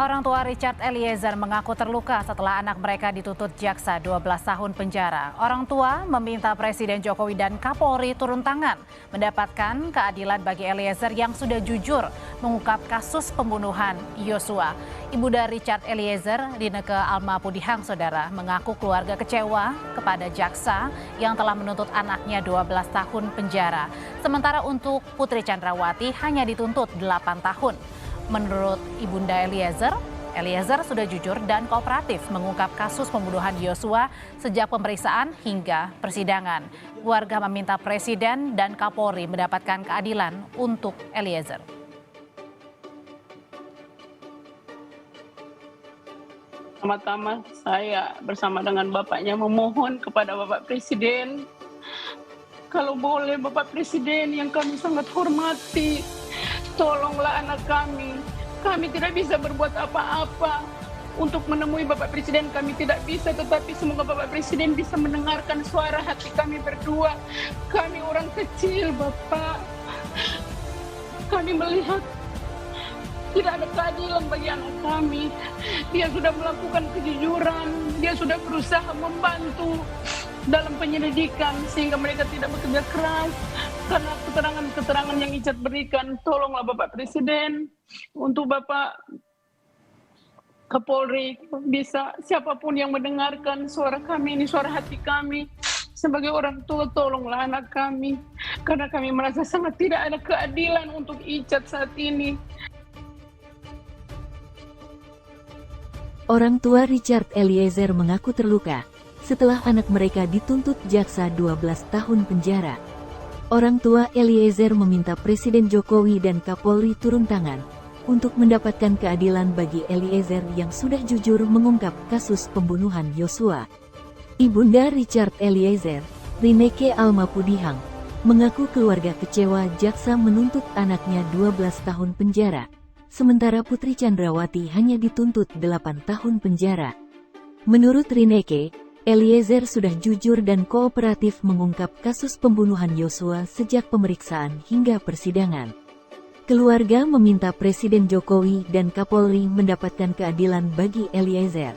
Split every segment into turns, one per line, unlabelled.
Orang tua Richard Eliezer mengaku terluka setelah anak mereka dituntut jaksa 12 tahun penjara. Orang tua meminta Presiden Jokowi dan Kapolri turun tangan mendapatkan keadilan bagi Eliezer yang sudah jujur mengungkap kasus pembunuhan Yosua. Ibu dari Richard Eliezer, Rineke Alma Pudihang, saudara, mengaku keluarga kecewa kepada jaksa yang telah menuntut anaknya 12 tahun penjara. Sementara untuk Putri Chandrawati hanya dituntut 8 tahun. Menurut Ibunda Eliezer sudah jujur dan kooperatif mengungkap kasus pembunuhan Yosua sejak pemeriksaan hingga persidangan. Keluarga meminta Presiden dan Kapolri mendapatkan keadilan untuk Eliezer.
Pertama-tama saya bersama dengan bapaknya memohon kepada Bapak Presiden, kalau boleh Bapak Presiden yang kami sangat hormati, tolonglah anak kami. Kami tidak bisa berbuat apa-apa untuk menemui Bapak Presiden. Kami tidak bisa, tetapi semoga Bapak Presiden bisa mendengarkan suara hati kami berdua. Kami orang kecil, Bapak. Kami melihat tidak ada keadilan bagi anak kami. Dia sudah melakukan kejujuran, dia sudah berusaha membantu dalam penyelidikan sehingga mereka tidak bekerja keras karena keterangan-keterangan yang Richard berikan. Tolonglah Bapak Presiden, untuk Bapak Kapolri, bisa siapapun yang mendengarkan suara kami ini, suara hati kami sebagai orang tua, tolonglah anak kami karena kami merasa sangat tidak ada keadilan untuk Richard saat ini.
Orang tua Richard Eliezer mengaku terluka setelah anak mereka dituntut jaksa 12 tahun penjara. Orang tua Eliezer meminta Presiden Jokowi dan Kapolri turun tangan untuk mendapatkan keadilan bagi Eliezer yang sudah jujur mengungkap kasus pembunuhan Yosua. Ibunda Richard Eliezer, Rineke Alma Pudihang, mengaku keluarga kecewa jaksa menuntut anaknya 12 tahun penjara, sementara Putri Chandrawati hanya dituntut 8 tahun penjara. Menurut Rineke, Eliezer sudah jujur dan kooperatif mengungkap kasus pembunuhan Yosua sejak pemeriksaan hingga persidangan. Keluarga meminta Presiden Jokowi dan Kapolri mendapatkan keadilan bagi Eliezer.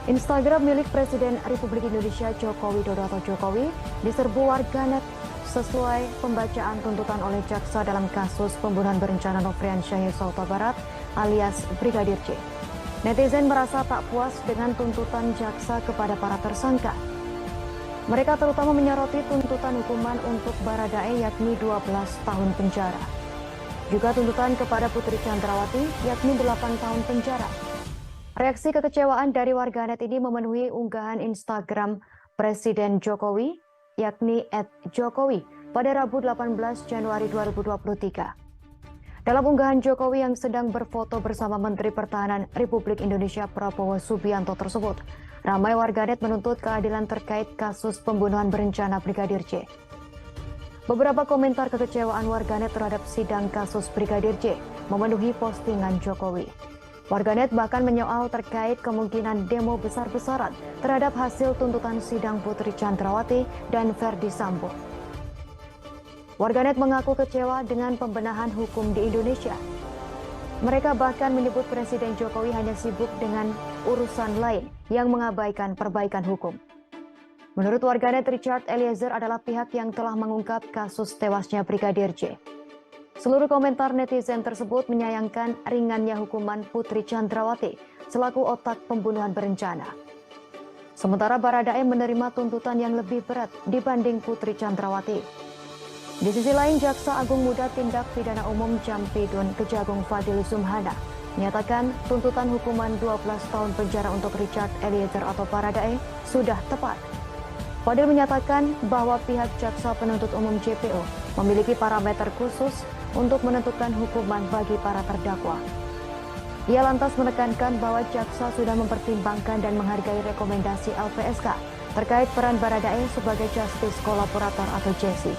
Instagram milik Presiden Republik Indonesia Joko Widodo atau Jokowi diserbu warganet sesuai pembacaan tuntutan oleh jaksa dalam kasus pembunuhan berencana Nofriansyah Yosua Huta Barat alias Brigadir J. Netizen merasa tak puas dengan tuntutan jaksa kepada para tersangka. Mereka terutama menyoroti tuntutan hukuman untuk Baradae yakni 12 tahun penjara. Juga tuntutan kepada Putri Chandrawati yakni 8 tahun penjara. Reaksi kekecewaan dari warganet ini memenuhi unggahan Instagram Presiden Jokowi yakni @jokowi pada Rabu 18 Januari 2023. Dalam unggahan Jokowi yang sedang berfoto bersama Menteri Pertahanan Republik Indonesia Prabowo Subianto tersebut, ramai warganet menuntut keadilan terkait kasus pembunuhan berencana Brigadir J. Beberapa komentar kekecewaan warganet terhadap sidang kasus Brigadir J memenuhi postingan Jokowi. Warganet bahkan menyoal terkait kemungkinan demo besar-besaran terhadap hasil tuntutan sidang Putri Chandrawati dan Verdi Sambo. Warganet mengaku kecewa dengan pembenahan hukum di Indonesia. Mereka bahkan menyebut Presiden Jokowi hanya sibuk dengan urusan lain yang mengabaikan perbaikan hukum. Menurut warganet, Richard Eliezer adalah pihak yang telah mengungkap kasus tewasnya Brigadir J. Seluruh komentar netizen tersebut menyayangkan ringannya hukuman Putri Chandrawati selaku otak pembunuhan berencana. Sementara Baradae menerima tuntutan yang lebih berat dibanding Putri Chandrawati. Di sisi lain, Jaksa Agung Muda Tindak Pidana Umum Jampidun Kejagung Fadil Zumhana menyatakan tuntutan hukuman 12 tahun penjara untuk Richard Eliezer atau Baradae sudah tepat. Fadil menyatakan bahwa pihak Jaksa Penuntut Umum JPO memiliki parameter khusus untuk menentukan hukuman bagi para terdakwa. Ia lantas menekankan bahwa Jaksa sudah mempertimbangkan dan menghargai rekomendasi LPSK terkait peran Baradae sebagai Justice Kolaborator atau JC.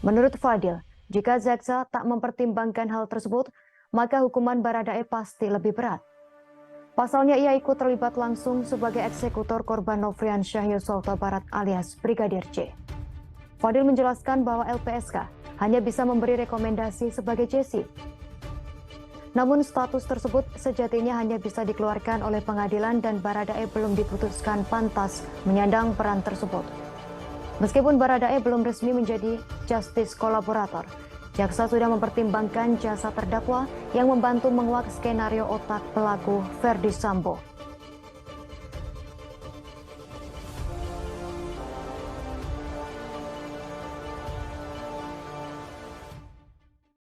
Menurut Fadil, jika Jaksa tak mempertimbangkan hal tersebut, maka hukuman Baradae pasti lebih berat. Pasalnya ia ikut terlibat langsung sebagai eksekutor korban Nofriansyah Yosua Huta Barat alias Brigadir J. Fadil menjelaskan bahwa LPSK hanya bisa memberi rekomendasi sebagai JC. Namun status tersebut sejatinya hanya bisa dikeluarkan oleh pengadilan dan Baradae belum diputuskan pantas menyandang peran tersebut. Meskipun Baradae belum resmi menjadi justice kolaborator, jaksa sudah mempertimbangkan jasa terdakwa yang membantu menguak skenario otak pelaku Verdi Sambo.